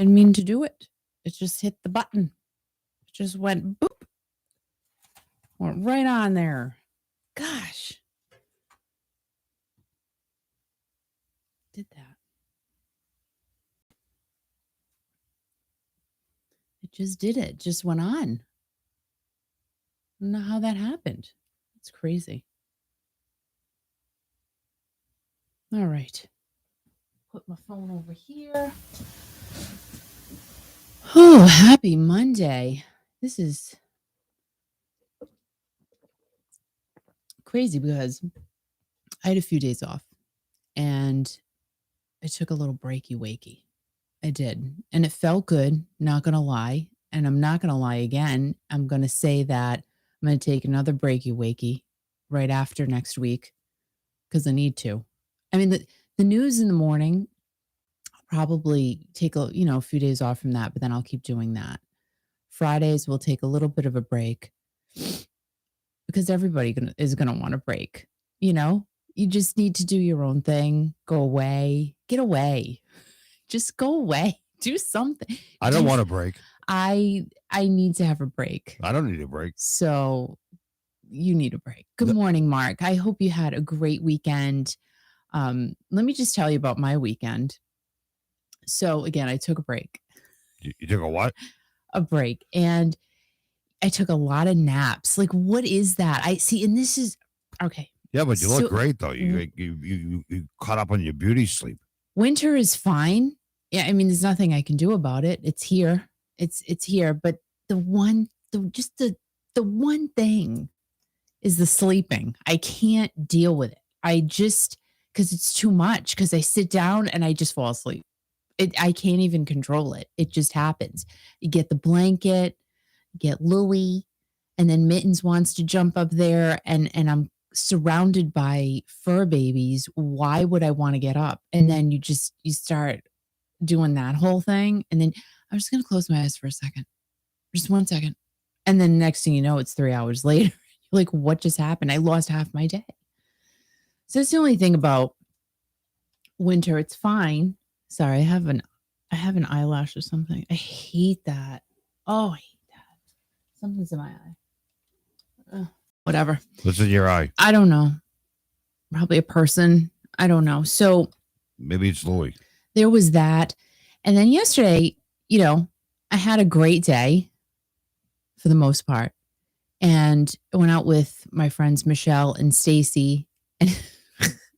didn't mean to do it. It just hit the button. It just went boop. Went right on there. Gosh. Did that. It just did it. Just went on. I don't know how that happened. It's crazy. All right. Put my phone over here. Oh, happy Monday. This is crazy because I had a few days off and I took a little breaky wakey. I did. And it felt good, not going to lie. And I'm not going to lie again. I'm going to say that I'm going to take another breaky wakey right after next week because I need to. I mean, the news in the morning, I'll probably take a few days off from that, but then I'll keep doing that. Fridays, we'll take a little bit of a break because everybody is going to want a break. You just need to do your own thing, go away, get away. Just go away. Do something. I don't want a break. I need to have a break. I don't need a break. So you need a break. Good morning, Mark. I hope you had a great weekend. Let me just tell you about my weekend. So again, I took a break. You took a what? A break. And I took a lot of naps. Like, what is that? I see, and this is okay. Yeah, but you look great though. You caught up on your beauty sleep. Winter is fine. Yeah, I mean, there's nothing I can do about it. It's here. It's here. But the one thing is the sleeping. I can't deal with it. Because it's too much. Because I sit down and I just fall asleep. I can't even control it. It just happens. You get the blanket, get Louie, and then Mittens wants to jump up there, and I'm surrounded by fur babies. Why would I want to get up? And then you start doing that whole thing. And then I'm just going to close my eyes for a second, just 1 second. And then next thing you know, it's 3 hours later. You're like, what just happened? I lost half my day. So that's the only thing about winter. It's fine. Sorry, I have an eyelash or something. I hate that. Oh, I hate that. Something's in my eye. Whatever. What's in your eye? I don't know. Probably a person. I don't know. So maybe it's Louie. There was that. And then yesterday, I had a great day for the most part. And I went out with my friends, Michelle and Stacy. And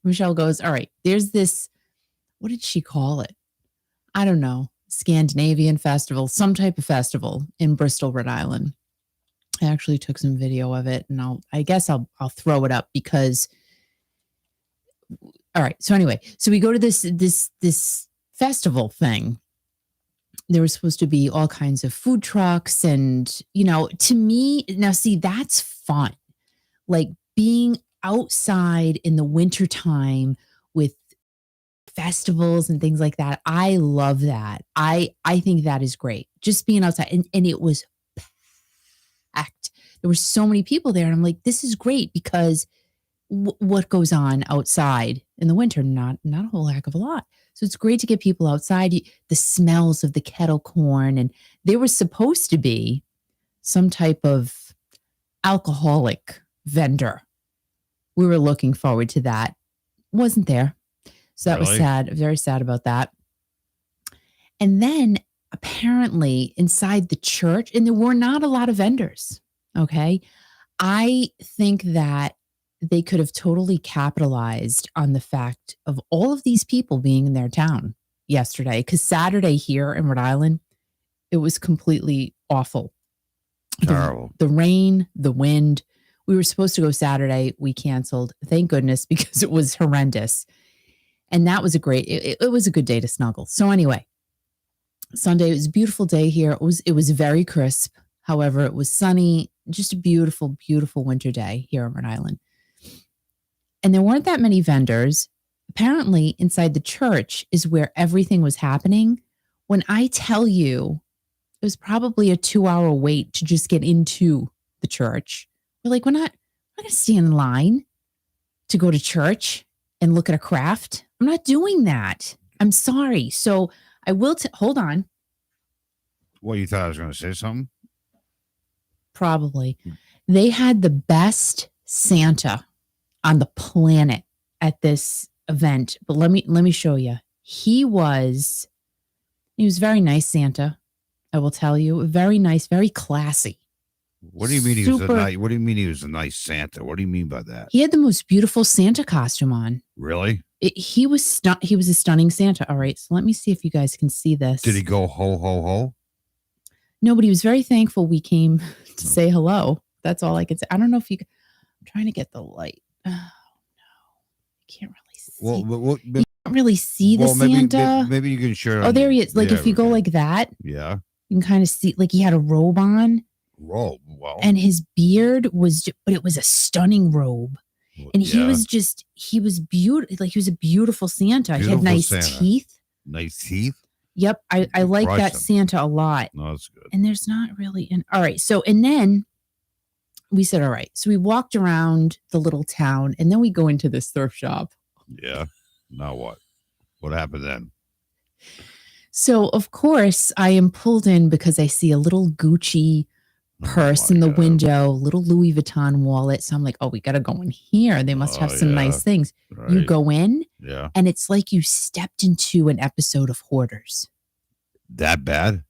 Michelle goes, all right, there's this, what did she call it? I don't know. Scandinavian festival, some type of festival in Bristol, Rhode Island. I actually took some video of it, and I guess I'll throw it up because. All right. So anyway, so we go to this festival thing. There was supposed to be all kinds of food trucks, and to me, now see, that's fun. Like being outside in the wintertime with festivals and things like that. I love that. I think that is great. Just being outside, and it was packed. There were so many people there, and I'm like, this is great because what goes on outside in the winter? Not a whole heck of a lot. So it's great to get people outside. The smells of the kettle corn, and there was supposed to be some type of alcoholic vendor. We were looking forward to that. Wasn't there. So that was sad. Very sad about that. And then apparently inside the church, and there were not a lot of vendors. Okay. I think that they could have totally capitalized on the fact of all of these people being in their town yesterday. Because Saturday here in Rhode Island, it was completely awful. Terrible. The rain, the wind. We were supposed to go Saturday. We canceled. Thank goodness, because it was horrendous. And that was it was a good day to snuggle. So anyway, Sunday, it was a beautiful day here. It was very crisp. However, it was sunny, just a beautiful, beautiful winter day here in Rhode Island. And there weren't that many vendors. Apparently, inside the church is where everything was happening. When I tell you, it was probably a 2-hour wait to just get into the church. We're like, we're not going to stand in line to go to church and look at a craft. I'm not doing that. I'm sorry. So I will hold on. What, you thought I was going to say something? Probably. They had the best Santa on the planet at this event. But let me show you. He was very nice Santa. I will tell you, very nice, very classy. What do you mean he was Super- what do you mean he was a nice Santa? What do you mean by that? He had the most beautiful Santa costume on. Really? He was he was a stunning Santa. All right, so let me see if you guys can see this. Did he go ho ho ho? No, but he was very thankful we came to say hello. That's all I could say. I don't know if you. I'm trying to get the light. Oh no, I can't really see. Well, you can't really see the Santa. Maybe you can share. Oh, there he is. Like if you go like that, yeah, you can kind of see. Like he had a robe on. Robe, well, and his beard was, but it was a stunning robe. And he was beautiful. Like he was a beautiful Santa. He had nice teeth. Nice teeth. Yep. I like that Santa a lot. No, that's good. And there's not really all right. So, and then we said, all right. So we walked around the little town and then we go into this thrift shop. Yeah. Now what? What happened then? So of course I am pulled in because I see a little Gucci purse in the window, little Louis Vuitton wallet. So I'm like, oh, we got to go in here. They must have some nice things. Right. You go in and it's like you stepped into an episode of Hoarders. That bad?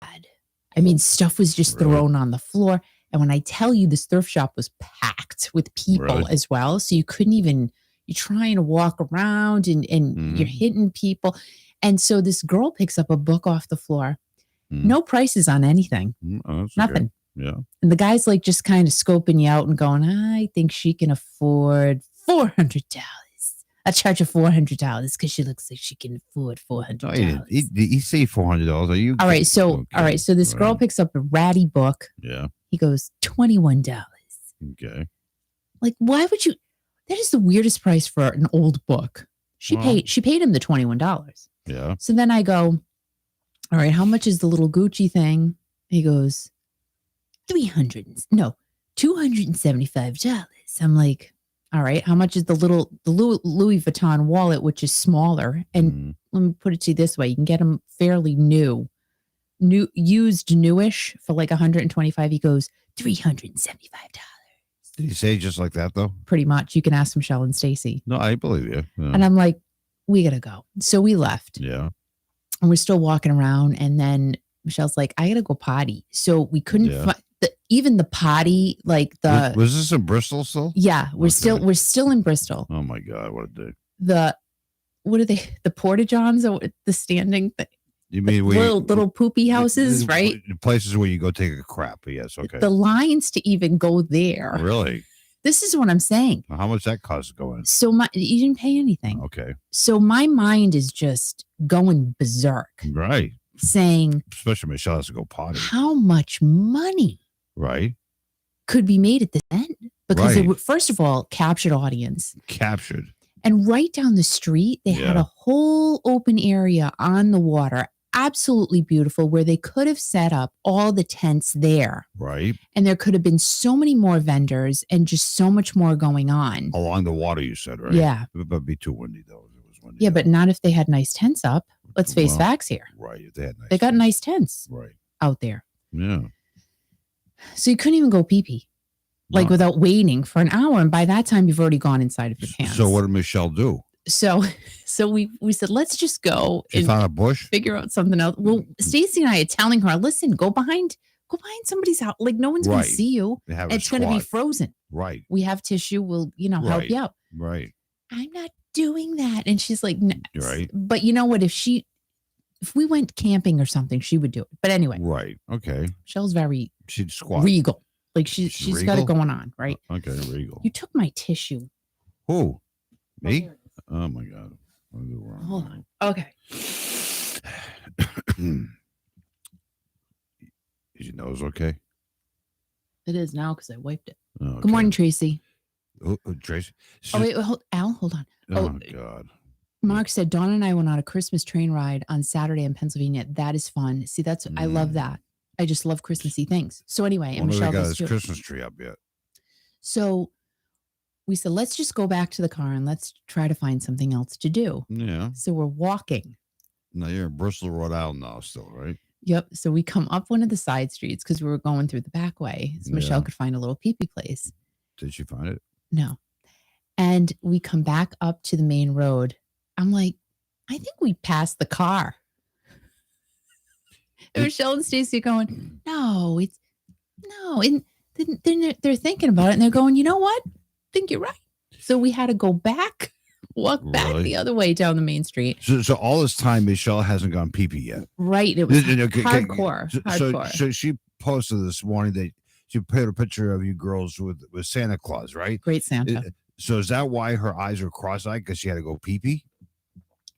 Bad. I mean, stuff was just thrown on the floor. And when I tell you this thrift shop was packed with people as well. So you couldn't even, you're trying to walk around and you're hitting people. And so this girl picks up a book off the floor. No prices on anything. Nothing. Okay. Yeah. And the guy's like just kind of scoping you out and going, I think she can afford $400. I charge her $400 because she looks like she can afford $400. Did he say $400? Are you? All right. So, So this girl picks up a ratty book. Yeah. He goes, $21. Okay. Like, why would you? That is the weirdest price for an old book. She paid him the $21. Yeah. So then I go, all right, how much is the little Gucci thing? He goes, $275. I'm like, all right, how much is the Louis Vuitton wallet, which is smaller? And let me put it to you this way. You can get them fairly used newish for like $125. He goes, $375. Did he say just like that though? Pretty much. You can ask Michelle and Stacy. No, I believe you. Yeah. And I'm like, we got to go. So we left. Yeah. And we're still walking around. And then Michelle's like, I got to go potty. So we couldn't find even the potty, like the. Was this in Bristol still? Yeah. We're still in Bristol. Oh my God. What a dick. What are they? The porta-johns or the standing thing? You mean little poopy houses, right? Places where you go take a crap. Yes. Okay. The lines to even go there. Really? This is what I'm saying. How much that cost to go in? So you didn't pay anything. Okay. So my mind is just going berserk. Right. Saying, especially Michelle has to go potty. How much money? Right. Could be made at this end because it would, first of all, captured audience. Captured. And right down the street, they had a whole open area on the water. Absolutely beautiful, where they could have set up all the tents there. Right. And there could have been so many more vendors and just so much more going on. Along the water, you said, right? Yeah. It would be too windy, though. It was windy. Yeah, but not if they had nice tents up. Let's face facts here. Right. If they had they got nice tents out there. Yeah. So you couldn't even go pee-pee. Like without waiting for an hour. And by that time, you've already gone inside of your pants. So what did Michelle do? So we said, let's just go. She found a bush? Figure out something else. Well, Stacy and I are telling her, listen, go behind somebody's house. Like no one's going to see you. It's going to be frozen. Right. We have tissue. We'll, help you out. Right. I'm not doing that. And she's like, no. Right. But you know what? If we went camping or something, she would do it. But anyway. Right. Okay. Michelle's very regal. Like she's got it going on, right? Okay, regal. You took my tissue. Who? Me? Oh my God. Hold on. Okay. Is your nose okay? It is now because I wiped it. Okay. Good morning, Tracy. Tracy. Wait, Al, hold on. Oh God. Mark said Dawn and I went on a Christmas train ride on Saturday in Pennsylvania. That is fun. See, I love that. I just love Christmassy things. So anyway, and Michelle got his Christmas tree up yet. So we said, let's just go back to the car and let's try to find something else to do. Yeah. So we're walking. No, you're in Bristol, Rhode Island now still, right? Yep. So we come up one of the side streets because we were going through the back way. So Michelle could find a little pee-pee place. Did she find it? No. And we come back up to the main road. I'm like, I think we passed the car. And Michelle and Stacey going, no. And then they're thinking about it and they're going, you know what? I think you're right. So we had to go back. Walk back the other way down the main street. So all this time, Michelle hasn't gone pee-pee yet. Right. It was hardcore. So she posted this morning that she put a picture of you girls with Santa Claus, right? Great Santa. So is that why her eyes were cross-eyed? Because she had to go pee-pee?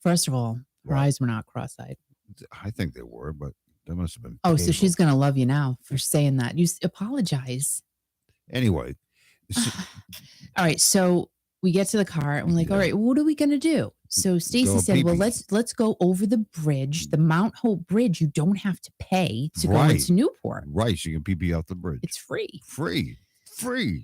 First of all, her eyes were not cross-eyed. I think they were, but that must have been painful. So she's going to love you now for saying that. You apologize. Anyway. All right. So we get to the car and we're like, all right, what are we going to do? So Stacey said, well, let's go over the bridge, the Mount Hope Bridge. You don't have to pay to go into Newport. Right. You can pee off the bridge. It's free. Free.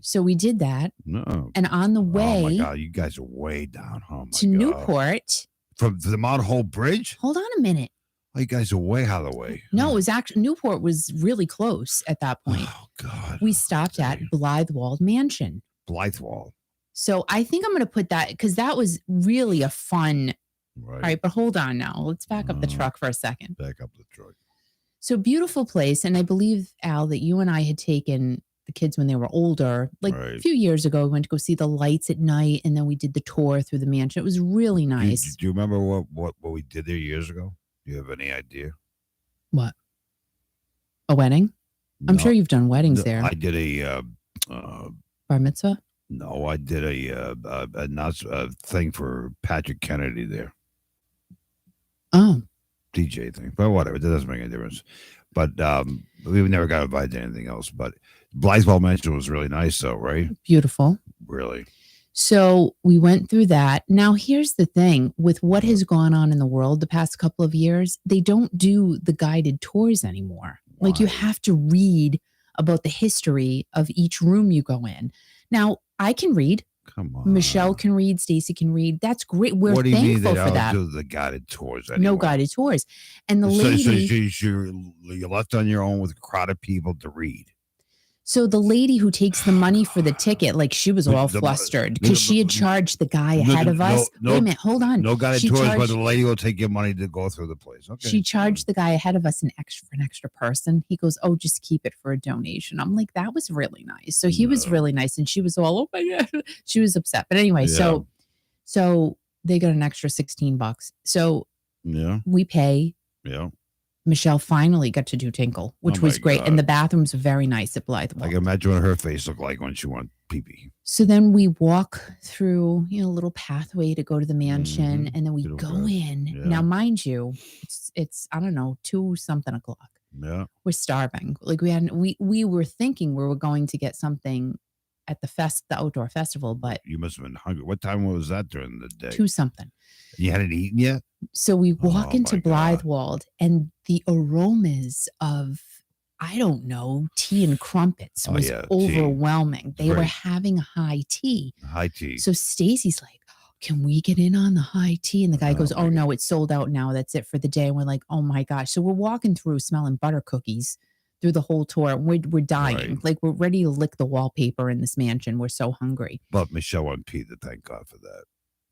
So we did that. No. And on the way. Oh my God, you guys are way down. Oh my to God. Newport. From the Mount Hope Bridge? Hold on a minute. Oh, you guys are way out of the way. No, it was actually Newport was really close at that point. Oh God. We stopped at Blythewald Mansion. Blythewald. So I think I'm going to put that because that was really a fun. Right. All right, but hold on now. Let's back up the truck for a second. Back up the truck. So beautiful place. And I believe, Al, that you and I had taken the kids when they were older, like a few years ago. We went to go see the lights at night and then we did the tour through the mansion. It was really nice. Do you remember what we did there years ago? Do you have any idea? What? A wedding? No, I'm sure you've done weddings there. I did a bar mitzvah. No, I did a thing for Patrick Kennedy there. Oh, DJ thing, but whatever. That doesn't make any difference. But we never got invited to anything else. But Blythewald Mansion was really nice, though, right? Beautiful. Really. So we went through that. Now, here's the thing. With what has gone on in the world the past couple of years, they don't do the guided tours anymore. Why? Like you have to read about the history of each room you go in. Now, I can read. Come on. Michelle can read. Stacey can read. That's great. We're what do you thankful mean they for that. Don't do the guided tours anymore? No guided tours. And the lady. So you're left on your own with a crowd of people to read. So the lady who takes the money for the ticket, like she was all flustered because she had charged the guy ahead of us. Wait a minute, hold on. No guided tours, but the lady will take your money to go through the place. Okay. She charged the guy ahead of us an extra person. He goes, "Oh, just keep it for a donation." I'm like, that was really nice. So he was really nice, and she was all, "Oh my God," she was upset. But anyway, so they got an extra $16. So we pay. Yeah. Michelle finally got to do Tinkle, which was great. God. And the bathrooms were very nice at Blythewald. I can imagine what her face looked like when she went pee-pee. So then we walk through, a little pathway to go to the mansion. And then we go in. Yeah. Now, mind you, it's I don't know, 2-something o'clock. Yeah. We're starving. Like we were thinking we were going to get something at the outdoor festival, but you must have been hungry. What time was that during the day? 2-something. You hadn't eaten yet? So we walk into Blythewald and the aromas of, I don't know, tea and crumpets was overwhelming. They were having high tea. High tea. So Stacey's like, can we get in on the high tea? And the guy goes, no, it's sold out now. That's it for the day. And we're like, oh my gosh. So we're walking through smelling butter cookies through the whole tour. We're dying. Right. Like we're ready to lick the wallpaper in this mansion. We're so hungry. But Michelle and Peter, thank God for that.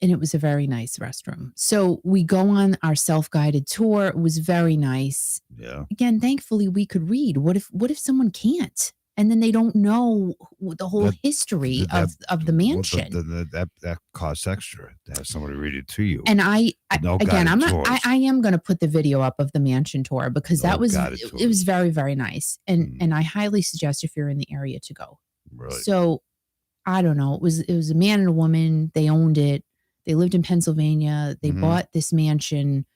And it was a very nice restroom. So we go on our self-guided tour. It was very nice. Yeah. Again, thankfully we could read. What if someone can't? And then they don't know the whole history of the mansion. That costs extra to have somebody read it to you. And I am going to put the video up of the mansion tour because it was very, very nice. And I highly suggest if you're in the area to go. Really? So I don't know. It was a man and a woman. They owned it. They lived in Pennsylvania. They bought this mansion.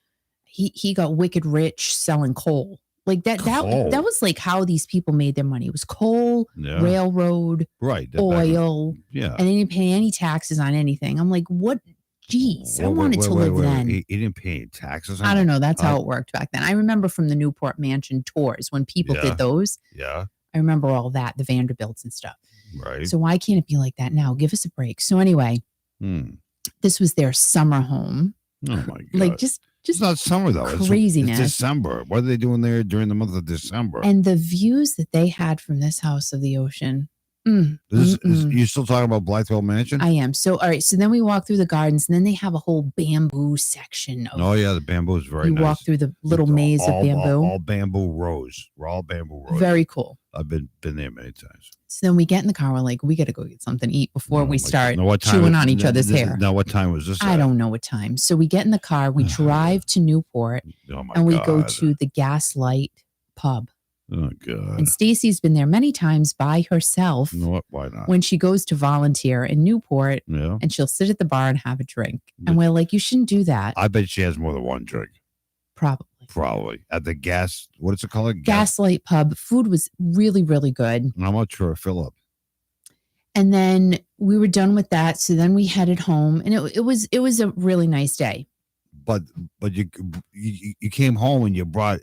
He got wicked rich selling coal. Like that was like how these people made their money. It was coal, railroad, oil. Yeah. And they didn't pay any taxes on anything. I'm like, what? Geez, I wanted to live then. He didn't pay any taxes on I don't know. That's how it worked back then. I remember from the Newport Mansion tours when people did those. Yeah. I remember all that, the Vanderbilts and stuff. Right. So why can't it be like that now? Give us a break. So anyway, this was their summer home. Oh my God. Like just It's not summer though. Craziness. It's December. What are they doing there during the month of December? And the views that they had from this house of the ocean. You still talking about Blytheville Mansion? I am. So, all right. So then we walk through the gardens, and then they have a whole bamboo section. Oh, yeah. The bamboo is very nice. You walk through the little maze of bamboo. All bamboo rows. We're all bamboo rows. Very cool. I've been there many times. So then we get in the car. We're like, we got to go get something to eat before we start chewing on each other's hair. Now, what time was this? I don't know what time. So we get in the car. We drive to Newport, and we go to the Gaslight Pub. Oh, God. And Stacy's been there many times by herself. You know what? Why not? When she goes to volunteer in Newport, yeah. And she'll sit at the bar and have a drink. And we're like, you shouldn't do that. I bet she has more than one drink. Probably. At the what is it called? Gaslight Pub. Food was really, really good. How much for a fill-up? And then we were done with that. So then we headed home, and it was a really nice day. But you came home and you brought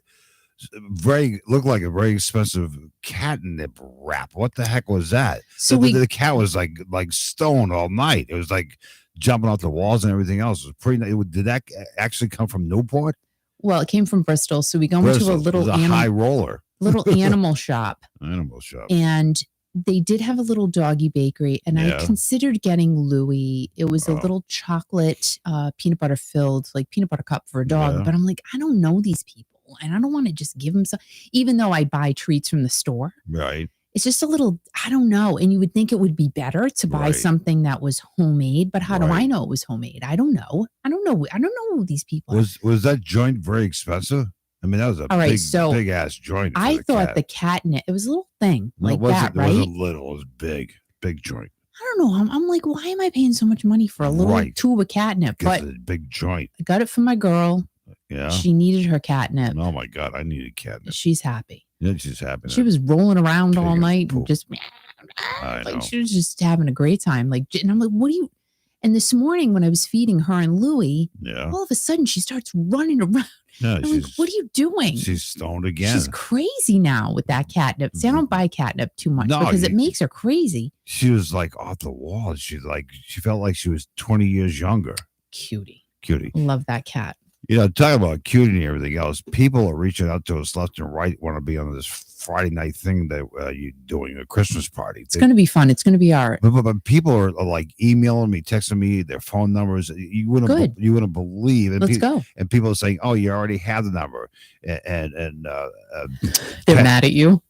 looked like a very expensive catnip wrap. What the heck was that? So the cat was like stoned all night. It was like jumping off the walls and everything else. It was pretty. Did that actually come from Newport? Well, it came from Bristol. So we go into a little high roller, little animal shop. Animal shop, and they did have a little doggy bakery, and I considered getting Louis. It was a little chocolate peanut butter filled, like peanut butter cup for a dog. But I'm like, I don't know these people. And I don't want to just give them some, even though I buy treats from the store. Right. It's just a little, I don't know. And you would think it would be better to buy something that was homemade, but how do I know it was homemade? I don't know. I don't know who these people are. Was that joint very expensive? I mean, that was a big ass joint. I thought the catnip, it was a little thing right? It wasn't little, it was big joint. I don't know. I'm like, why am I paying so much money for a little tube of catnip? But it's a big joint. I got it for my girl. Yeah. She needed her catnip. Oh my God, I needed catnip. She's happy. Yeah, she's happy. She was rolling around all night and just she was just having a great time. And I'm like, what do you? And this morning when I was feeding her and Louie, all of a sudden she starts running around. Yeah, I'm like, what are you doing? She's stoned again. She's crazy now with that catnip. See, I don't buy catnip too much because it makes her crazy. She was like off the wall. She felt like she was 20 years younger. Cutie. Love that cat. You know, talking about cutie and everything else, people are reaching out to us left and right, want to be on this Friday night thing that you're doing, a Christmas party. It's going to be fun. It's going to be art. But people are like emailing me, texting me their phone numbers. You wouldn't believe. And Let's go. And people are saying, "Oh, you already have the number," and they're mad at you.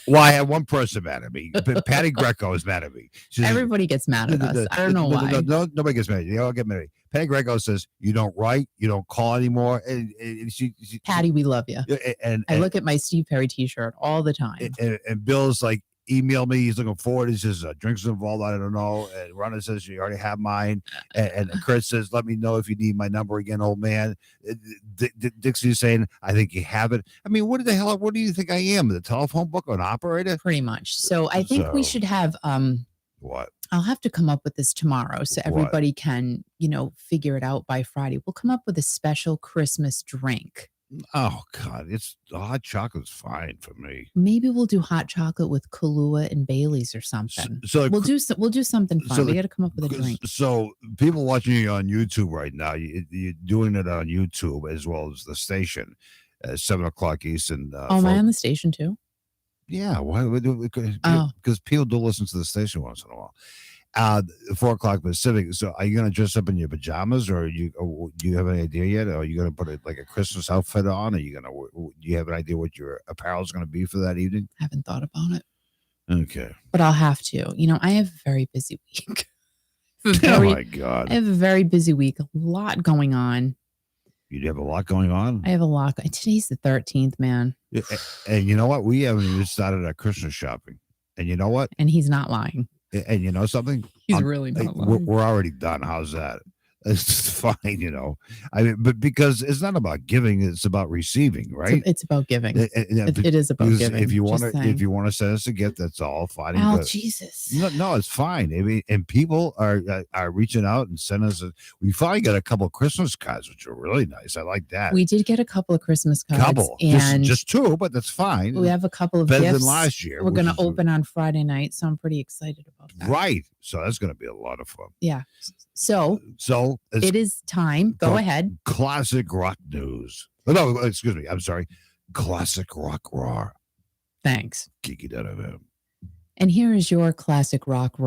Well, I had one person mad at me. Patty Greco is mad at me. Everybody gets mad at us. I don't know why. Nobody gets mad at you. They all get mad at me. Patty Greco says, you don't write, you don't call anymore. And Patty, we love you. And I look at my Steve Perry t-shirt all the time. And Bill's like, email me. He's looking forward. He says, drinks involved. I don't know. And Rhonda says, you already have mine. And Kurt says, let me know if you need my number again, old man. Dixie's saying, I think you have it. I mean, what do you think I am? The telephone book or an operator? Pretty much. So I think we should have, what? I'll have to come up with this tomorrow so everybody can, figure it out by Friday. We'll come up with a special Christmas drink. Oh God, hot chocolate's fine for me. Maybe we'll do hot chocolate with Kahlua and Bailey's or something. So we'll do something fun. We got to come up with a drink. So people watching you on YouTube right now, you're doing it on YouTube as well as the station at 7:00 Eastern. Am I on the station too? Yeah, why? Because people do listen to the station once in a while. 4:00 Pacific. So, are you going to dress up in your pajamas, or do you have any idea yet? Or are you going to put a Christmas outfit on? Do you have an idea what your apparel is going to be for that evening? I haven't thought about it. Okay, but I'll have to. I have a very busy week. Oh my God, I have a very busy week. A lot going on. You have a lot going on? I have a lot. Today's the 13th, man. Yeah, and you know what? We haven't even started our Christmas shopping. And you know what? And he's not lying. And you know something? He's really not lying. We're already done. How's that? It's fine, I mean, but because it's not about giving, it's about receiving, right? It's about giving. It is about giving. If you want to send us a gift, that's all fine. Oh, Jesus! No, it's fine. I mean, and people are reaching out and sending us. We finally got a couple of Christmas cards, which are really nice. I like that. We did get a couple of Christmas cards, and just two, but that's fine. We have a couple of better gifts than last year. We're going to open on Friday night, so I'm pretty excited about that. Right. So that's going to be a lot of fun. Yeah. So it is time. Go ahead. Classic rock news. No, excuse me. I'm sorry. Classic rock raw. Thanks. Kiki.fm. And here is your classic rock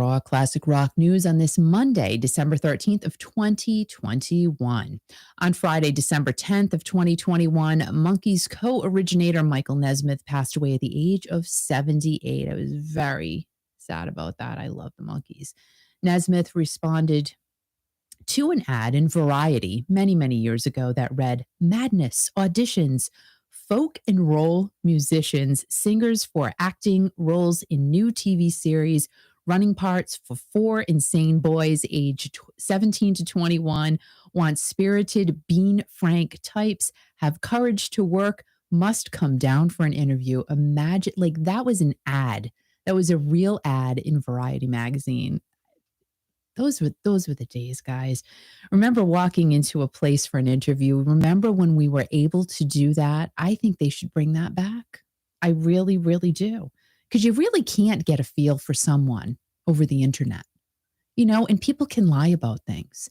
news on this Monday, December 13th of 2021. On Friday, December 10th of 2021, Monkees co-originator Michael Nesmith passed away at the age of 78. I was very sad about that. I love the Monkees. Nesmith responded to an ad in Variety many, many years ago that read, "Madness auditions folk and roll musicians, singers for acting roles in new TV series, running parts for 4 insane boys aged 17 to 21, want spirited Bean Frank types, have courage to work, must come down for an interview." Imagine, like, that was an ad. That was a real ad in Variety magazine. Those were the days, guys. Remember walking into a place for an interview? Remember when we were able to do that? I think they should bring that back. I really, really do. Because you really can't get a feel for someone over the internet, and people can lie about things.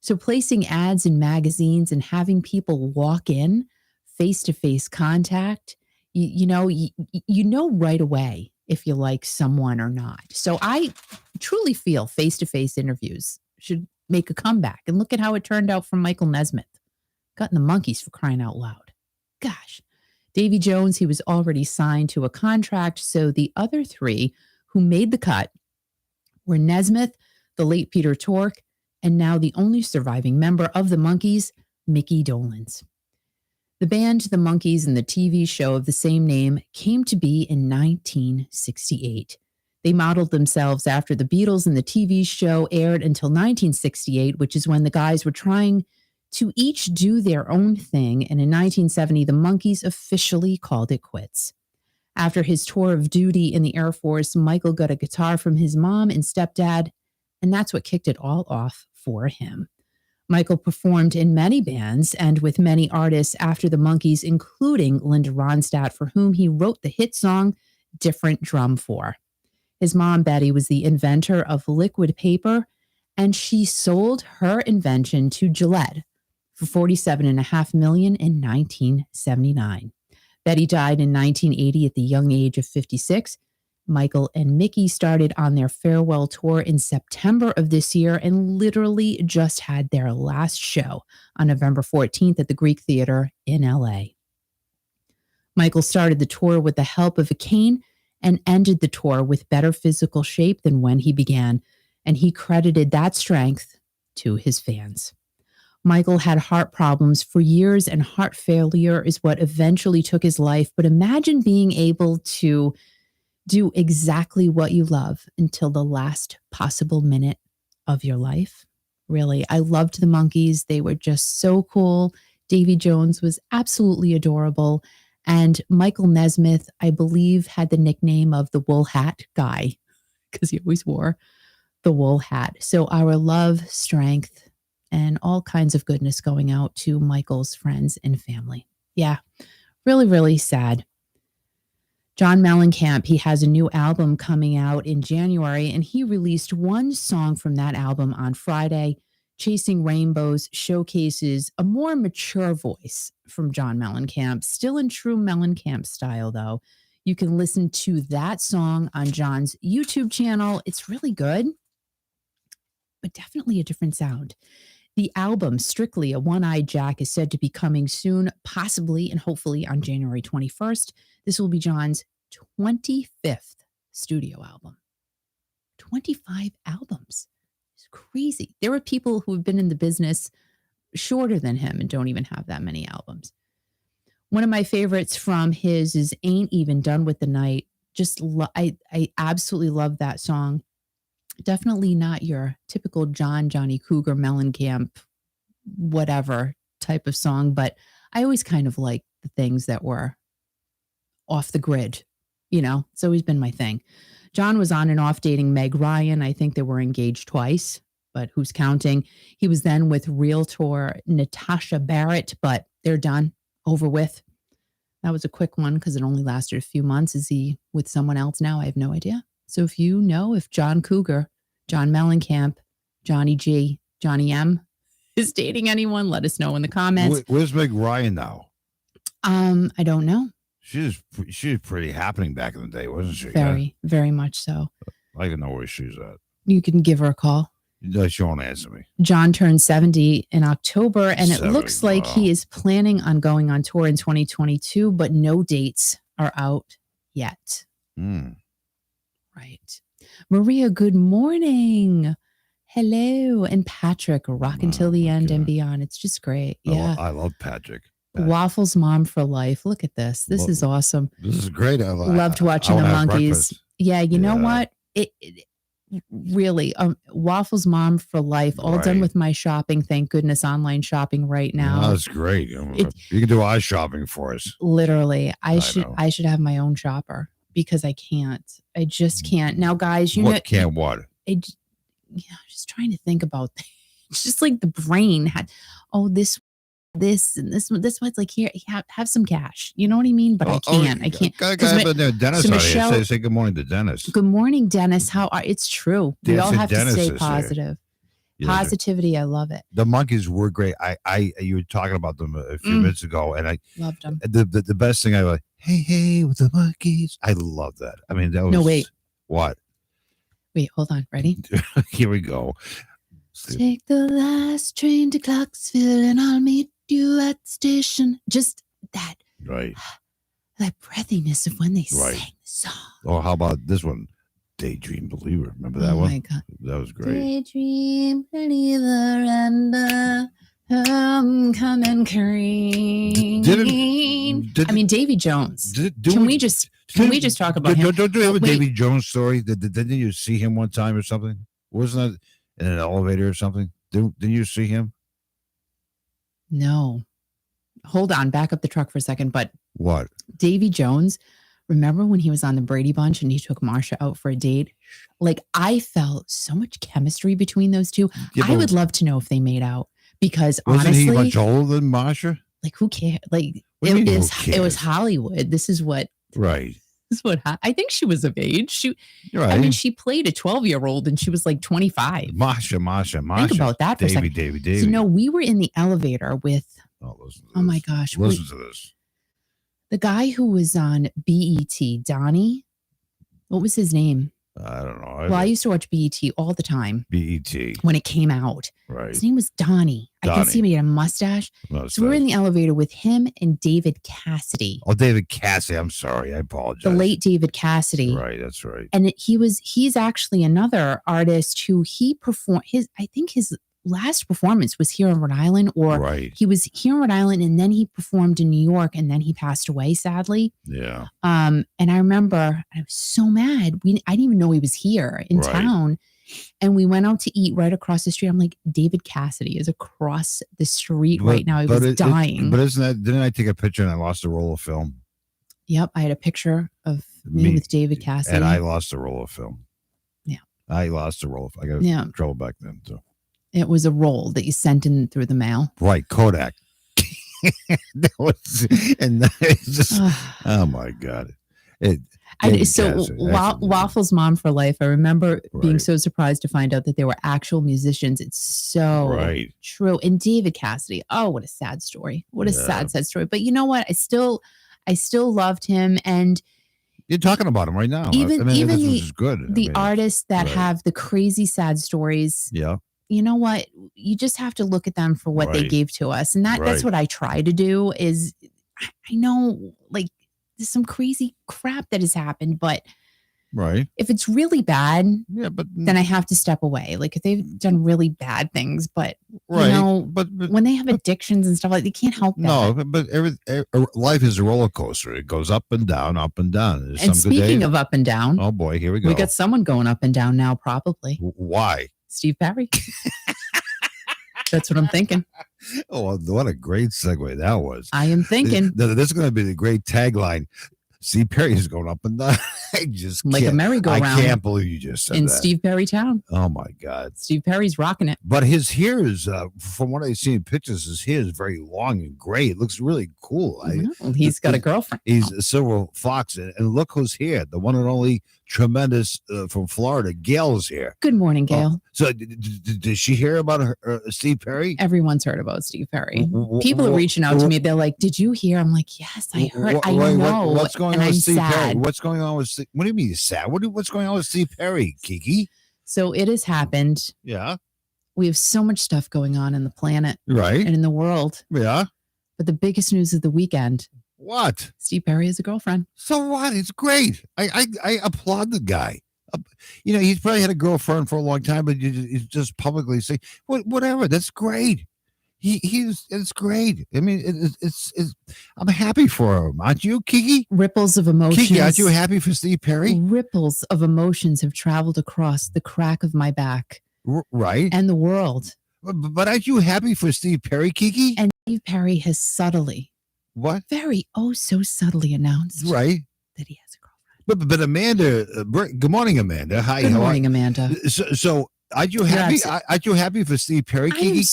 So placing ads in magazines and having people walk in, face-to-face contact, you know right away if you like someone or not. So I truly feel face-to-face interviews should make a comeback. And look at how it turned out for Michael Nesmith. Got in the Monkees, for crying out loud. Gosh. Davy Jones, he was already signed to a contract. So the other 3 who made the cut were Nesmith, the late Peter Tork, and now the only surviving member of the Monkees, Mickey Dolenz. The band The Monkees and the TV show of the same name came to be in 1968. They modeled themselves after the Beatles, and the TV show aired until 1968, which is when the guys were trying to each do their own thing. And in 1970, the Monkees officially called it quits. After his tour of duty in the Air Force, Michael got a guitar from his mom and stepdad, and that's what kicked it all off for him. Michael performed in many bands and with many artists after the Monkees, including Linda Ronstadt, for whom he wrote the hit song Different Drum for. His mom, Betty, was the inventor of liquid paper, and she sold her invention to Gillette for $47.5 million in 1979. Betty died in 1980 at the young age of 56. Michael and Mickey started on their farewell tour in September of this year and literally just had their last show on November 14th at the Greek Theater in LA. Michael started the tour with the help of a cane and ended the tour with better physical shape than when he began, and he credited that strength to his fans. Michael had heart problems for years, and heart failure is what eventually took his life. But imagine being able to do exactly what you love until the last possible minute of your life. Really, I loved the Monkees. They were just so cool. Davy Jones was absolutely adorable. And Michael Nesmith, I believe, had the nickname of the wool hat guy because he always wore the wool hat. So our love, strength, and all kinds of goodness going out to Michael's friends and family. Yeah, really, really sad. John Mellencamp, he has a new album coming out in January, and he released one song from that album on Friday. Chasing Rainbows showcases a more mature voice from John Mellencamp, still in true Mellencamp style, though. You can listen to that song on John's YouTube channel. It's really good, but definitely a different sound. The album, Strictly a One-Eyed Jack, is said to be coming soon, possibly and hopefully on January 21st. This will be John's 25th studio album. 25 albums. It's crazy. There are people who have been in the business shorter than him and don't even have that many albums. One of my favorites from his is Ain't Even Done With the Night. I absolutely love that song. Definitely not your typical Johnny Cougar, Mellencamp, whatever type of song, but I always kind of like the things that were off the grid. It's always been my thing. John was on and off dating Meg Ryan. I think they were engaged twice, but who's counting? He was then with realtor Natasha Barrett, but they're done, over with. That was a quick one because it only lasted a few months. Is he with someone else now? I have no idea. So if you know if John Cougar John Mellencamp, Johnny G, Johnny M is dating anyone? Let us know in the comments. Where's Meg Ryan now? I don't know. She was pretty happening back in the day, wasn't she? Very much so. I don't know where she's at. You can give her a call. No, she won't answer me. John turned 70 in October, and it looks like he is planning on going on tour in 2022, but no dates are out yet. Right. Maria, good morning. Hello. And Patrick, rockin' till the end and beyond. It's just great. Yeah. I love Patrick. Waffles mom for life. Look at this. This is awesome. This is great. Loved watching the Monkees. Yeah, you know what? It really, Waffles mom for life. All done with my shopping. Thank goodness, online shopping right now. That's great. You can do our shopping for us. Literally, I should have my own shopper because I can't. I just can't. Now, guys, can't what? Just trying to think about things. It's just like the brain had, this and this one. It's like, here, have some cash. You know what I mean? But I can't. I can't. Dennis, Michelle, say good morning to Dennis. Good morning, Dennis. It's true. We all have to stay positive. Positivity, I love it. The Monkees were great. You were talking about them a few minutes ago, and I loved them. The best thing I was like, hey, with the Monkees. I love that. I mean, that was wait. What? Wait, hold on. Ready? Here we go. Take the last train to Clarksville, and I'll meet you at the station. Just that. Right. That breathiness of when they sang the song. Or how about this one? Daydream Believer. Remember that one? Oh my God. That was great. Daydream Believer and homecoming cream. Davy Jones. Can we just talk about him? Don't you have a Davy Jones story? Didn't you see him one time or something? Wasn't that in an elevator or something? Didn't you see him? No. Hold on. Back up the truck for a second. But what? Davy Jones. Remember when he was on the Brady Bunch and he took Marsha out for a date? Like, I felt so much chemistry between those two. Yeah, I would love to know if they made out because honestly, wasn't he much older than Marsha? Like, who cares? Like, it was Hollywood. This is what. Right. This is what I think she was of age. Right. I mean, she played a 12-year-old and she was like 25. Marsha. Think about that for a second. Davy. So no, we were in the elevator with. Listen to this. Oh my gosh! Listen to this. The guy who was on BET, Donnie, what was his name? I don't know. Well, I used to watch BET all the time. BET. When it came out. Right. His name was Donnie. I can see him. He had a mustache. So we were in the elevator with him and David Cassidy. Oh, David Cassidy. I'm sorry. I apologize. The late David Cassidy. Right. That's right. And he's actually another artist who he performed I think his last performance was here in Rhode Island, or he was here in Rhode Island and then he performed in New York and then he passed away, sadly. Yeah. And I remember I was so mad. I didn't even know he was here in town. And we went out to eat right across the street. I'm like, David Cassidy is across the street right now. He was dying. But didn't I take a picture and I lost a roll of film? Yep. I had a picture of me with David Cassidy. And I lost a roll of film. Yeah. I lost a roll of I got in trouble back then too. It was a roll that you sent in through the mail. Right, Kodak. Oh my God. Waffles mom for life. I remember being so surprised to find out that they were actual musicians. It's so true. And David Cassidy. Oh, what a sad story. What a sad story. But you know what? I still loved him. And you're talking about him right now. Even this is good. The artists that have the crazy sad stories. Yeah. You know what? You just have to look at them for what they gave to us. And that's what I try to do is I know like there's some crazy crap that has happened, but if it's really bad, then I have to step away. Like if they've done really bad things, but you know, but when they have addictions and stuff like they can't help that. No, but life is a roller coaster. It goes up and down, up and down. There's and speaking of up and down, oh boy, here we go. We got someone going up and down now, probably. Why? Steve Perry. That's what I'm thinking. Oh, what a great segue that was. I am thinking. This is going to be the great tagline. Steve Perry is going up and down. I just like a merry-go-round. I can't believe you just said in that. Steve Perry town. Oh my God. Steve Perry's rocking it. But his hair is, from what I've seen in pictures, his hair is very long and gray. It looks really cool. He's got a girlfriend. He's a silver fox. And look who's here. The one and only tremendous from Florida. Gail is here. Good morning, Gail. So did she hear about Steve Perry? Everyone's heard about Steve Perry. People are reaching out to me. They're like, "Did you hear?" I'm like, "Yes, I heard. I know." What's going on with Steve Perry? What's going on with Steve? What do you mean sad? What's going on with Steve Perry, Kiki? So it has happened. Yeah. We have so much stuff going on in the planet, right, and in the world. Yeah. But the biggest news of the weekend. What? Steve Perry has a girlfriend. So what? It's great. I applaud the guy. He's probably had a girlfriend for a long time, but he's just publicly saying whatever. That's great. It's great. I mean, it's I'm happy for him. Aren't you, Kiki? Ripples of emotions. Kiki, aren't you happy for Steve Perry? Ripples of emotions have traveled across the crack of my back. Right. And the world. But aren't you happy for Steve Perry, Kiki? And Steve Perry has subtly, so subtly announced, right, that he has a girlfriend. But Amanda, good morning, Amanda. Hi. Good morning, Amanda. So aren't you happy? Aren't you happy for Steve Perry, Kiki?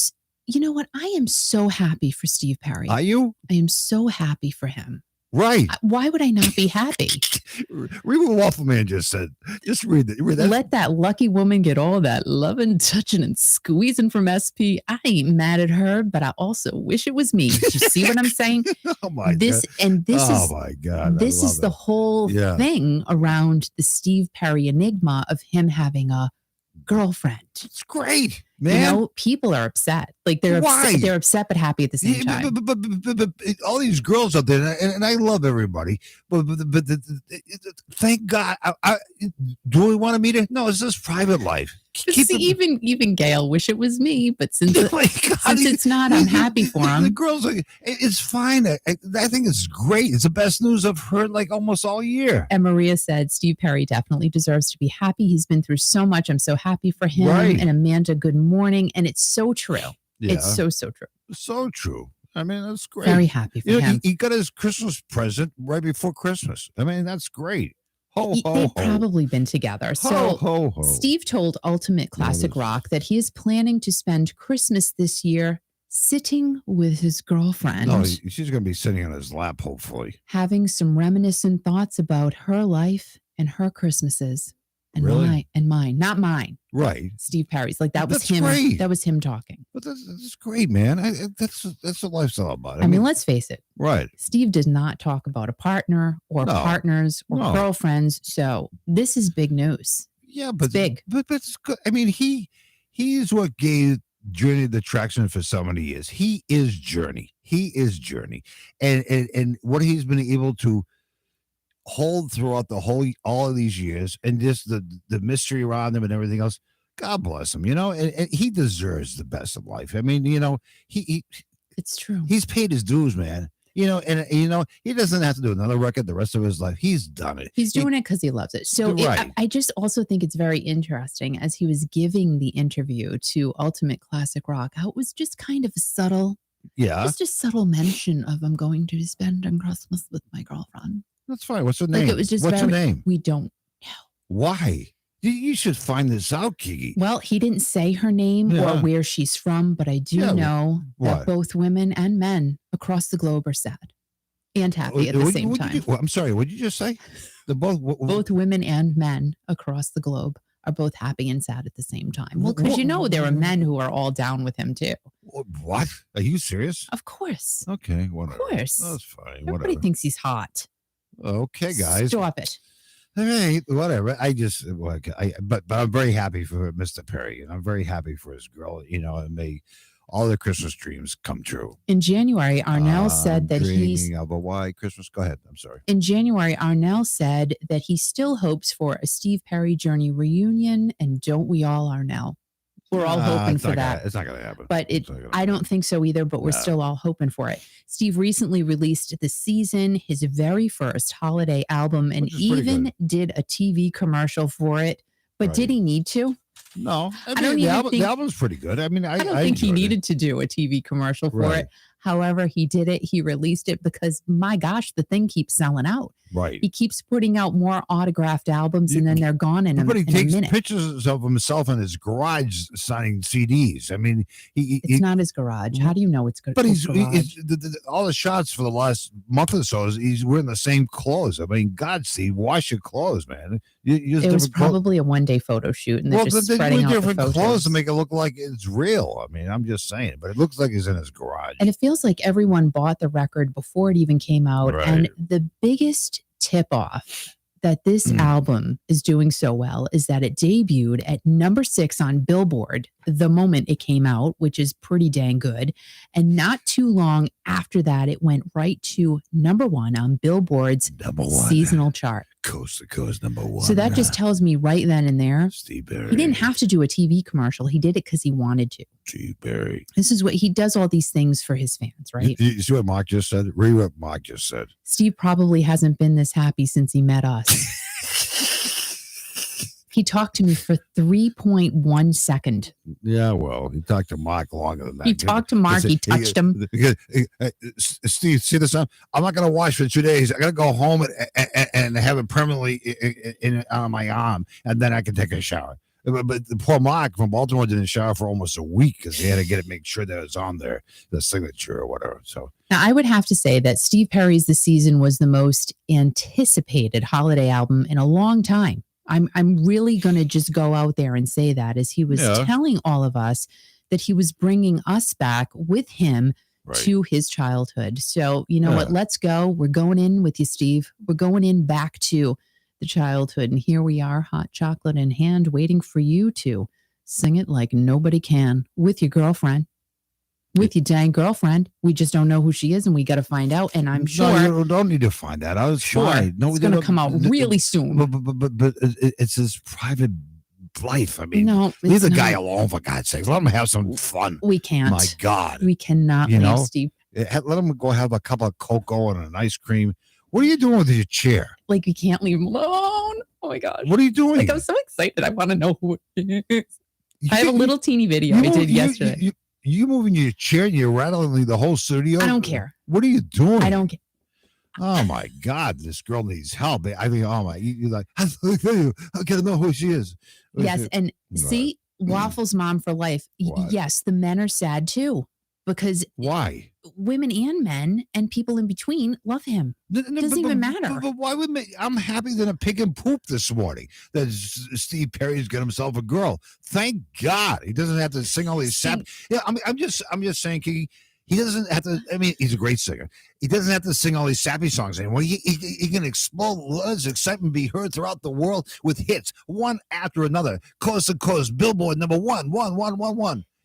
You know what? I am so happy for Steve Perry. Are you? I am so happy for him. Right. Why would I not be happy? Read what Waffle Man just said. Just read that. Let that lucky woman get all that loving, touching, and squeezing from SP. I ain't mad at her, but I also wish it was me. Do you see what I'm saying? Oh my God. Oh my God. This is the whole thing around the Steve Perry enigma of him having a girlfriend. It's great, man. People are upset. Like they're upset but happy at the same time. But all these girls out there, and I love everybody, but thank God. Do we want to meet her? No, it's just private life. Even Gail wish it was me, but since it's not, I'm happy for him. The girls, it's fine. I think it's great. It's the best news I've heard like almost all year. And Maria said Steve Perry definitely deserves to be happy. He's been through so much. I'm so happy for him. Right. And Amanda, good morning. And it's so true. Yeah. It's so true. So true. I mean, that's great. Very happy for him. He got his Christmas present right before Christmas. I mean, that's great. They've probably been together. So Steve told Ultimate Classic Rock that he is planning to spend Christmas this year sitting with his girlfriend. No, she's going to be sitting on his lap, hopefully. Having some reminiscent thoughts about her life and her Christmases. And mine, not mine. Right. Steve Perry's. Like that's him. Great. That was him talking. But that's great, man. That's what life's all about. I mean, let's face it. Right. Steve does not talk about a partner or partners or girlfriends. So this is big news. Yeah, but it's big. But it's good. I mean, he's what gave Journey the traction for so many years. He is Journey. And what he's been able to hold throughout all of these years, and just the mystery around him and everything else. God bless him, and he deserves the best of life. I mean, he it's true. He's paid his dues, man. He doesn't have to do another record the rest of his life. He's done it. He's doing it because he loves it. So I just also think it's very interesting as he was giving the interview to Ultimate Classic Rock, how it was just kind of a subtle, just a subtle mention of I'm going to spend on Christmas with my girlfriend. That's fine. What's her name? Like it was just What's her name? We don't know. Why? You should find this out, Kiki. Well, he didn't say her name or where she's from, but I do know that both women and men across the globe are sad and happy at the same time. I'm sorry. What did you just say? Both women and men across the globe are both happy and sad at the same time. Well, because there are men who are all down with him too. What? Are you serious? Of course. Okay. Whatever. Of course. That's fine. Everybody thinks he's hot. Okay, guys. Stop it. All right, whatever. But I'm very happy for Mr. Perry, and I'm very happy for his girl. And may all their Christmas dreams come true. In January, Arnell said that he's of a white Christmas. Go ahead. I'm sorry. In January, Arnell said that he still hopes for a Steve Perry Journey reunion, and don't we all, Arnell? We're all hoping for that. It's not going to happen. But I don't think so either, but we're still all hoping for it. Steve recently released The Season, his very first holiday album, and even did a TV commercial for it. But did he need to? No. I mean, the album's pretty good. I mean, I don't think he needed to do a TV commercial for it. However he did it, he released it because, my gosh, the thing keeps selling out. Right. He keeps putting out more autographed albums, and then they're gone in a minute. But he takes pictures of himself in his garage signing CDs. I mean, it's not his garage. How do you know it's good? But all the shots for the last month or so, he's wearing the same clothes. I mean, God, Steve, wash your clothes, man. It was probably a one-day photo shoot, and they're just spreading out different the photos. Clothes to make it look like it's real. I mean, I'm just saying, but it looks like he's in his garage. And it feels like everyone bought the record before it even came out. Right. And the biggest tip-off that this album is doing so well is that it debuted at number 6 on Billboard the moment it came out, which is pretty dang good. And not too long after that, it went right to number 1 on Billboard's seasonal chart. Coast to coast, number 1. So that just tells me right then and there, Steve Perry. He didn't have to do a TV commercial. He did it because he wanted to. Steve Perry. This is what he does, all these things for his fans, right? You see what Mark just said? Read what Mark just said. Steve probably hasn't been this happy since he met us. He talked to me for 3.1 seconds. Yeah, well, he talked to Mark longer than that. He talked to Mark. He touched him. Steve, see this? I'm not going to wash for 2 days. I got to go home and have it permanently on my arm, and then I can take a shower. But the poor Mark from Baltimore didn't shower for almost a week because he had to get it, make sure that it was on there, the signature or whatever. So now I would have to say that Steve Perry's The Season was the most anticipated holiday album in a long time. I'm really going to just go out there and say that, as he was telling all of us that he was bringing us back with him to his childhood. So, you know what? Let's go. We're going in with you, Steve. We're going in back to the childhood. And here we are, hot chocolate in hand, waiting for you to sing it like nobody can with your girlfriend. With your dang girlfriend. We just don't know who she is, and we got to find out. And I'm sure you don't need to find that. I was sure it's going to come out really soon. But it's his private life. I mean, leave the guy alone, for God's sake. Let him have some fun. We can't. My God, we cannot. Leave Steve. Let him go have a cup of cocoa and an ice cream. What are you doing with your chair? Like, we can't leave him alone. Oh my gosh. What are you doing? Like, I'm so excited. I want to know who it is. I have a little teeny video I did yesterday. You moving your chair and you're rattling the whole studio? I don't care. What are you doing? I don't care. Oh my God, this girl needs help. I mean, oh my, you're like, I gotta know who she is. Yes, and see, Waffle's mom for life. Yes, the men are sad too. Because why? Women and men and people in between love him. It doesn't even matter. But why would I'm happy than a pig and poop this morning that Steve Perry's got himself a girl. Thank God he doesn't have to sing all these sap. Yeah, I'm just saying, Kiki, he doesn't have to. I mean, he's a great singer. He doesn't have to sing all these sappy songs anymore. He can explode, let his excitement be heard throughout the world with hits one after another, coast to coast, Billboard number 1.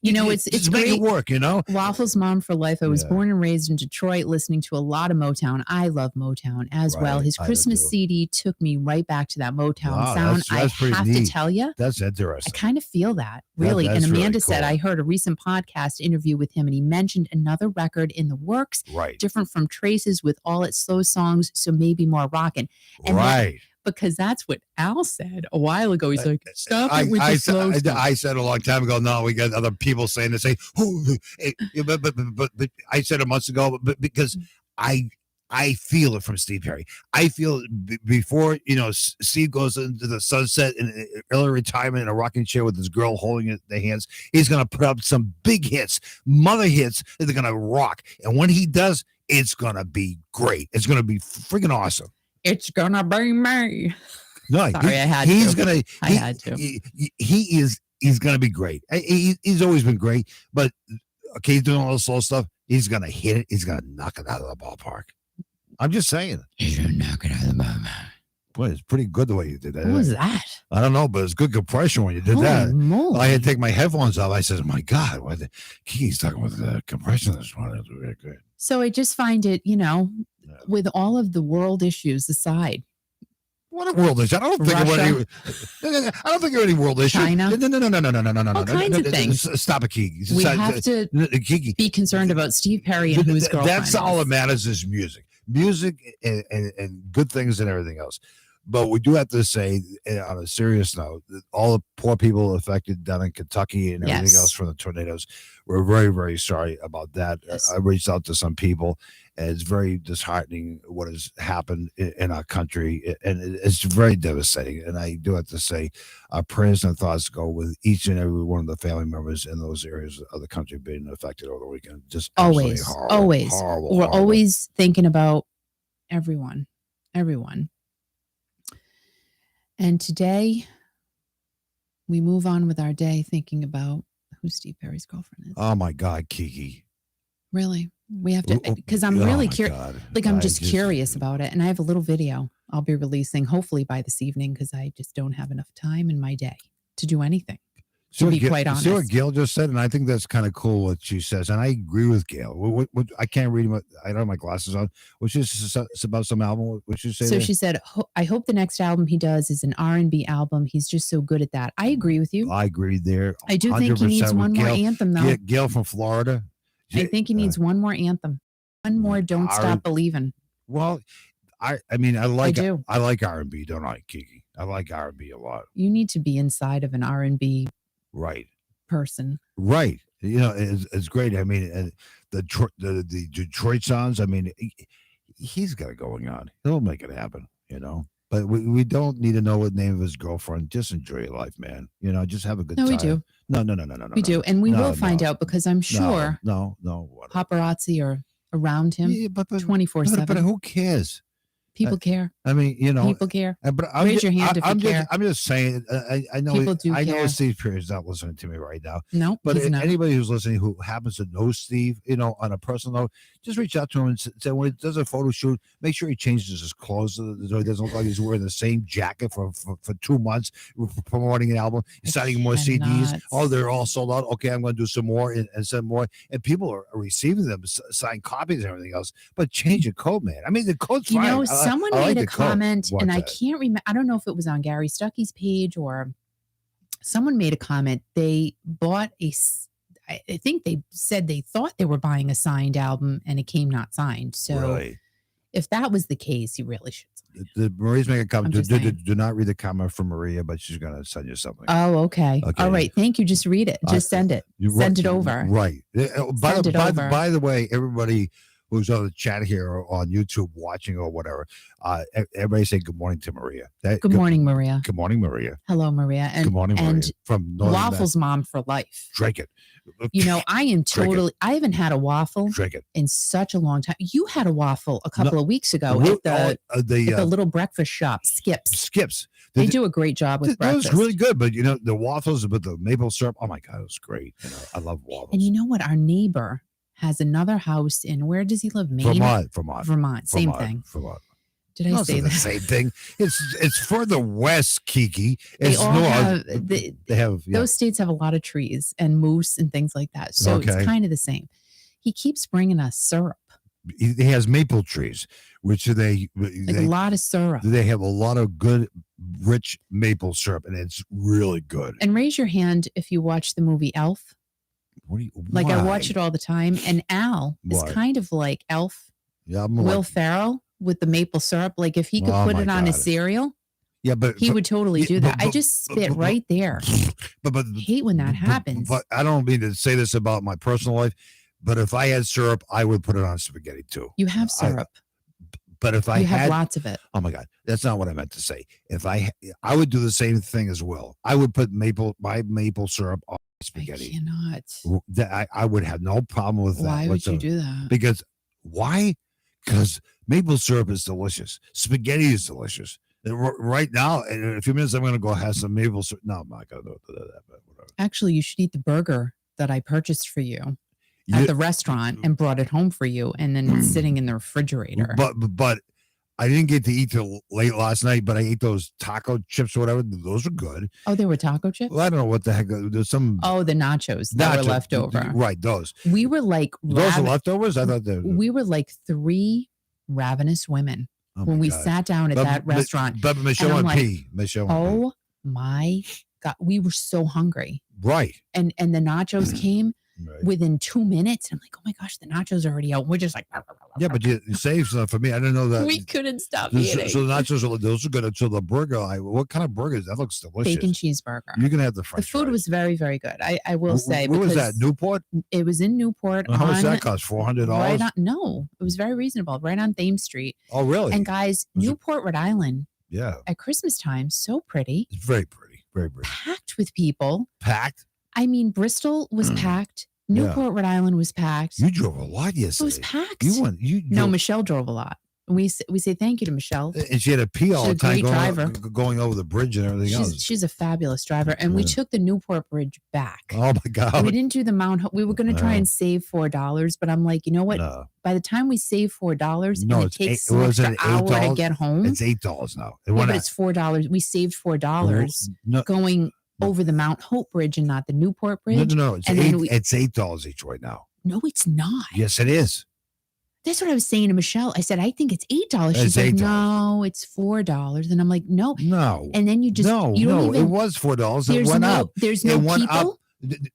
You know, it's make great. It work, you know? Waffle's mom for life. I was born and raised in Detroit, listening to a lot of Motown. I love Motown as well. His Christmas CD took me right back to that Motown sound. That's I have to tell you. That's interesting. I kind of feel that, really. And Amanda really said, I heard a recent podcast interview with him, and he mentioned another record in the works, different from Trace's with all its slow songs, so maybe more rockin'. And because that's what Al said a while ago. He's like, stop it with the slow stuff. I said a long time ago, no, we got other people saying the same. But I said it months ago, but because I feel it from Steve Perry. I feel it before, Steve goes into the sunset in early retirement in a rocking chair with his girl holding their hands. He's going to put up some big hits, mother hits that they're going to rock. And when he does, it's going to be great. It's going to be freaking awesome. It's gonna be me. No, sorry, I had to. He's gonna be great. He's always been great, but he's doing all the slow stuff. He's gonna hit it. He's gonna knock it out of the ballpark. I'm just saying. He's gonna knock it out of the ballpark. Boy, it's pretty good the way you did that. What was that? I don't know, but it's good compression when you did that. Moly. I had to take my headphones off. I said, "Oh my God, what the Kiki's talking with the compression this morning." It's really good. So I just find it, with all of the world issues aside. What a world issue! I don't think of any world issues. China. No. All kinds of things. Stop it, Kiki. We have to be concerned about Steve Perry and who his girlfriend is. That's all that matters is music and good things and everything else. But we do have to say, on a serious note, that all the poor people affected down in Kentucky and everything else from the tornadoes, we're very, very sorry about that. Yes. I reached out to some people, and it's very disheartening what has happened in our country, and it's very devastating. And I do have to say, our prayers and thoughts go with each and every one of the family members in those areas of the country being affected over the weekend. Just always, horrible, always. horrible. We're always thinking about everyone. And today, we move on with our day thinking about who Steve Perry's girlfriend is. Oh my God, Kiki! Really, we have to, because I'm really curious. Like, I'm just curious about it, and I have a little video I'll be releasing hopefully by this evening because I just don't have enough time in my day to do anything. To be quite honest, see what Gail just said, and I think that's kind of cool what she says, and I agree with Gail. What I can't read them. I don't have my glasses on. Which is about some album. What she say? So she said, "I hope the next album he does is an R&B album. He's just so good at that." I agree with you. I agree there. I do think he needs one more anthem, though. Gail from Florida. I think he needs one more anthem. One more "Don't Stop Believing." Well, I mean, I like R&B, don't I, Kiki? I like R&B a lot. You need to be inside of an R&B person. Right. You know, it's great. I mean, the Detroit sounds, I mean, he's got it going on. He'll make it happen, you know. But we don't need to know what name of his girlfriend. Just enjoy your life, man. You know, just have a good time. No, we do. No. We do. And we will find out because I'm sure no. Paparazzi are around him 24/7. But who cares? People care. I mean, you know, people care. But raise your hand if you care. I'm just saying. I know. People do I know care. Steve Perry is not listening to me right now. No, but he's not. Anybody who's listening who happens to know Steve, you know, on a personal note, just reach out to him and say when he does a photo shoot, make sure he changes his clothes so he doesn't look like he's wearing the same jacket for 2 months, promoting an album, signing more CDs. Oh, they're all sold out. Okay, I'm going to do some more and send more. And people are receiving them, signed copies and everything else. But change your code, man. I mean, the code's fine. You know, someone made a comment, and I that? can't remember. I don't know if it was on Gary Stuckey's page or someone made a comment. They bought I think they said they thought they were buying a signed album and it came not signed. So if that was the case, you really should sign it. Maria's making a comment. Do not read the comment from Maria, but she's going to send you something. Oh, okay. All right. Thank you. Just read it. Just send it. Send it over. Right. By the way, everybody who's on the chat here or on YouTube watching or whatever, everybody say good morning to Maria. Good morning, Maria. Good morning, Maria. Hello, Maria. And, good morning, Maria. And from Waffles Mom for life. Drink it. You know, I haven't had a waffle in such a long time. You had a waffle a couple of weeks ago at the little breakfast shop, Skips. They do a great job with breakfast. That was really good, but you know, the waffles with the maple syrup, oh my God, it was great. You know, I love waffles. And you know what? Our neighbor has another house in, where does he live? Maine? Vermont. Same thing. Vermont. Did I say that? The same thing. It's further west, Kiki. They have those states have a lot of trees and moose and things like that. So it's kind of the same. He keeps bringing us syrup. He has maple trees, which a lot of syrup. They have a lot of good, rich maple syrup, and it's really good. And raise your hand if you watch the movie Elf. Like, I watch it all the time, and Al is kind of like Elf. Yeah, Will Ferrell with the maple syrup. Like, if he could put it on his cereal, but he would totally do that. I just spit right there. But I hate when that happens. But I don't mean to say this about my personal life, but if I had syrup, I would put it on spaghetti too. You have syrup. But if I have lots of it. Oh my God, that's not what I meant to say. If I would do the same thing as well. I would put my maple syrup on spaghetti. I cannot. I would have no problem with that. Why would you do that? Because why? Because maple syrup is delicious. Spaghetti is delicious. Right now, in a few minutes, I'm going to go have some maple syrup. No, I'm not going to do that. But whatever. Actually, you should eat the burger that I purchased for you at the restaurant and brought it home for you, and then it's sitting in the refrigerator. But I didn't get to eat till late last night, but I ate those taco chips or whatever. Those are good. Oh, they were taco chips? Well, I don't know what the heck. There's some. Oh, the nachos that were left over. Right, those. We were like. Those are leftovers? I thought we were like 3 ravenous women when we sat down at that restaurant. But Michelle and P. Michelle. Oh my God. We were so hungry. Right. And the nachos came. within 2 minutes. I'm like, oh my gosh, the nachos are already out. We're just like, yeah, but you save stuff for me. I didn't know that. We couldn't stop eating. So the nachos, those are good. So the burger, what kind of burger is that? Looks delicious. Bacon cheeseburger. You can have the French The food was very, very good. I will say. Where was that? Newport? It was in Newport. How much that cost? $400? No, it was very reasonable. Right on Thames Street. Oh, really? And guys, Newport, Rhode Island. Yeah. At Christmas time, so pretty. It's very pretty. Very pretty. Packed with people. Packed? I mean, Bristol was packed. Newport, Rhode Island was packed. You drove a lot yesterday. It was packed. No, Michelle drove a lot. We say thank you to Michelle. And she had a pee all the time going over the bridge and everything else. She's a fabulous driver. And we took the Newport Bridge back. Oh, my God. We didn't do the Mount. We were going to try and save $4, but I'm like, you know what? No. By the time we save $4, and it takes an extra hour to get home. It's $8 now. But it's $4. We saved $4 going over the Mount Hope Bridge and not the Newport Bridge. No. It's $8 each way now. No, it's not. Yes, it is. That's what I was saying to Michelle. I said, I think it's $8. She's like, no, it's $4. And I'm like, no. And then you it was $4. It went up. There's no people.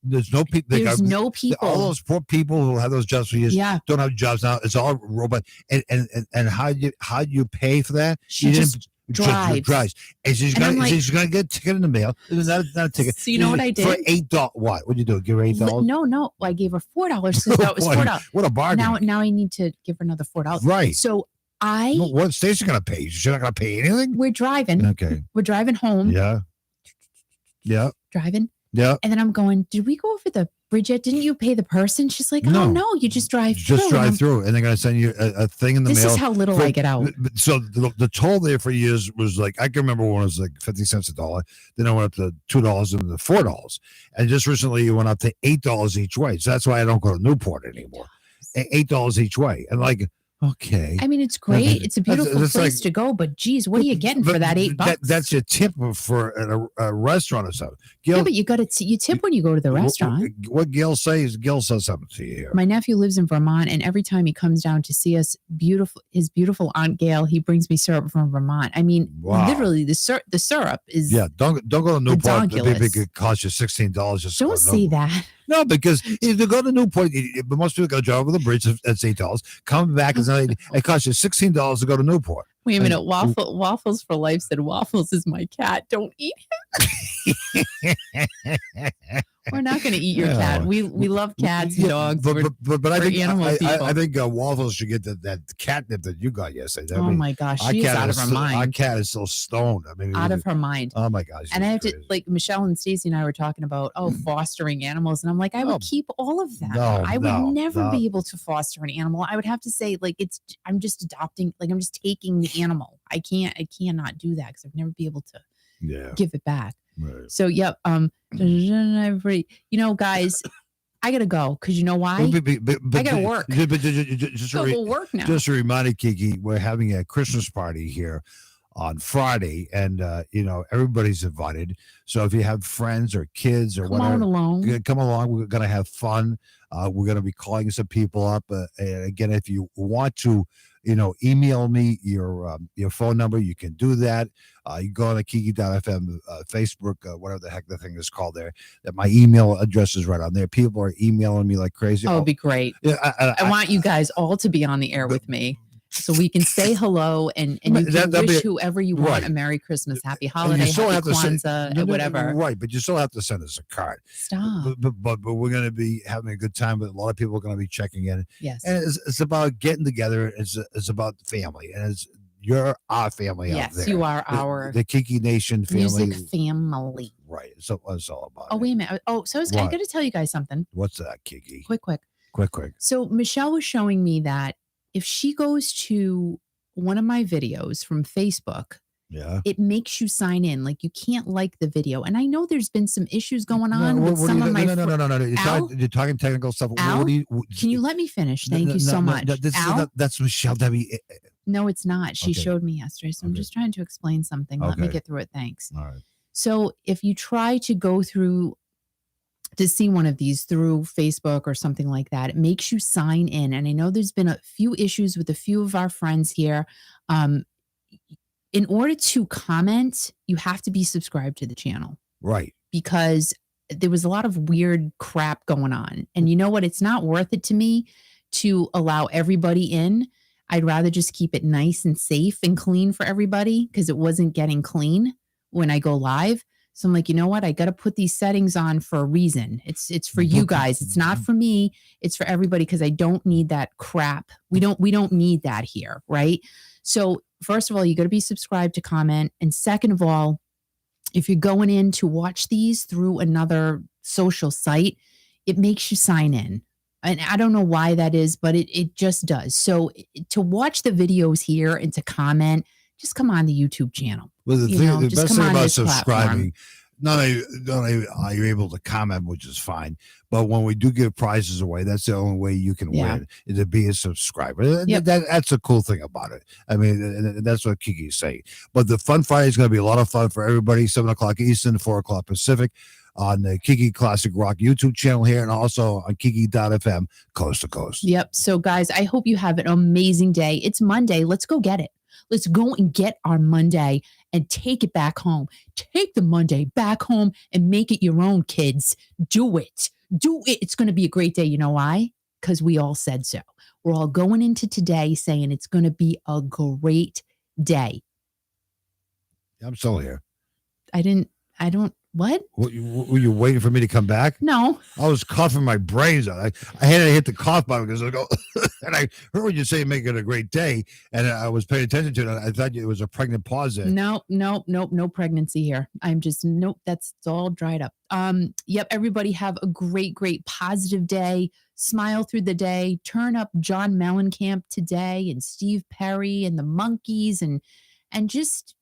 There's no people. There's no people. All those poor people who have those jobs for years don't have jobs now. It's all robot. And how do you pay for that? She just drives. And she's gonna get a ticket in the mail. It's not a ticket. So you know what I did? For $8. What? What'd you do? Give her $8? No. I gave her $4. So that was $4. What a bargain. Now I need to give her another $4. Right. So what Stacey gonna pay? She's not gonna pay anything? We're driving. Okay. We're driving home. Yeah. Driving. Yeah. And then I'm going, did we go over the bridge yet? Didn't you pay the person? She's like, oh, no, you just drive through. Just drive through. And they're going to send you a thing in the mail. This is how little I get out. So the toll there for years was like, I can remember when it was like 50 cents a dollar. Then it went up to $2 and then $4. And just recently it went up to $8 each way. So that's why I don't go to Newport anymore. $8 each way. And like, okay. I mean, it's great. It's a beautiful place to go, but geez, what are you getting for that $8? That's your tip for a restaurant or something. Gil, but you tip when you go to the restaurant. What Gil says something to you here. My nephew lives in Vermont, and every time he comes down to see us, his beautiful Aunt Gail, he brings me syrup from Vermont. I mean, literally, the syrup is Don't go to Newport. Ridiculous. It could cost you $16. Just don't say that. No, because if you go to Newport, most people go drive over the bridge. That's $8. Come back, it costs you $16 to go to Newport. Wait a minute, Waffles for Life said Waffles is my cat. Don't eat him. We're not going to eat your cat. We love cats and dogs. But I think Waffles should get that catnip that you got yesterday. Oh my gosh, she's out of her mind. Our cat is so stoned. I mean, out of her mind. Oh my gosh. And I have to, like, Michelle and Stacey and I were talking about fostering animals, and I'm like, I would keep all of them. I would never be able to foster an animal. I would have to say, like, I'm just adopting, like, I'm just taking the animal. I cannot do that because I'd never be able to give it back. Right. So guys, I gotta go because you know why? I gotta work. Go work now. Just a reminder, Kiki, we're having a Christmas party here on Friday, and everybody's invited. So if you have friends or kids or whatever, come along. We're gonna have fun. We're gonna be calling some people up. And again, if you want to, email me your phone number. You can do that. You go on the Kiki.fm Facebook, whatever the heck the thing is called there. That my email address is right on there. people are emailing me like crazy. Oh, it'd be great. Yeah, I want you guys all to be on the air with me. So we can say hello and you can wish whoever you want a Merry Christmas, Happy Holiday, Happy Kwanzaa, whatever. Right, but you still have to send us a card. Stop. But we're going to be having a good time. But a lot of people are going to be checking in. Yes. And it's about getting together. It's about family. And you're our family out there. Yes, you are the Kiki Nation family. Music family. Right. So it's all about it. Wait a minute. I got to tell you guys something. What's that, Kiki? Quick. So Michelle was showing me that if she goes to one of my videos from Facebook, it makes you sign in. Like, you can't like the video. And I know there's been some issues going on with some of my No. You're talking technical stuff. Al, can you let me finish? Thank you so much. That's Michelle Debbie. No, it's not. She showed me yesterday. So I'm just trying to explain something. Let me get through it. Thanks. All right. So if you try to go through to see one of these through Facebook or something like that, it makes you sign in. And I know there's been a few issues with a few of our friends here. In order to comment, you have to be subscribed to the channel. Right. Because there was a lot of weird crap going on. And you know what? It's not worth it to me to allow everybody in. I'd rather just keep it nice and safe and clean for everybody because it wasn't getting clean when I go live. So I'm like, you know what? I got to put these settings on for a reason. It's for you guys. It's not for me. It's for everybody because I don't need that crap. We don't need that here, right? So first of all, you got to be subscribed to comment, and second of all, if you're going in to watch these through another social site, it makes you sign in. And I don't know why that is, but it just does. So to watch the videos here and to comment, just come on the YouTube channel. Well, the best thing about subscribing, not only are you able to comment, which is fine, but when we do give prizes away, that's the only way you can win, is to be a subscriber. Yep. That's a cool thing about it. I mean, and that's what Kiki's saying. But the Fun Friday is going to be a lot of fun for everybody, 7 o'clock Eastern, 4 o'clock Pacific, on the Kiki Classic Rock YouTube channel here, and also on Kiki.fm, coast to coast. Yep. So, guys, I hope you have an amazing day. It's Monday. Let's go get it. Let's go and get our Monday and take it back home. Take the Monday back home and make it your own, kids. Do it. Do it. It's going to be a great day. You know why? Because we all said so. We're all going into today saying it's going to be a great day. I'm still here. What? Were you waiting for me to come back? No. I was coughing my brains out. I had to hit the cough button because I go, and I heard what you say, make it a great day. And I was paying attention to it. I thought it was a pregnant pause there. No pregnancy here. I'm just, it's all dried up. Yep. Everybody have a great, great positive day. Smile through the day. Turn up John Mellencamp today and Steve Perry and the Monkees and just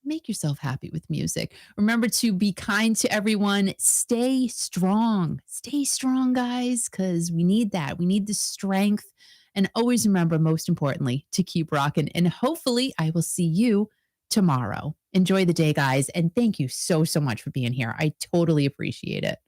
make yourself happy with music. Remember to be kind to everyone. Stay strong. Stay strong, guys, because we need that. We need the strength. And always remember, most importantly, to keep rocking. And hopefully I will see you tomorrow. Enjoy the day, guys. And thank you so, so much for being here. I totally appreciate it.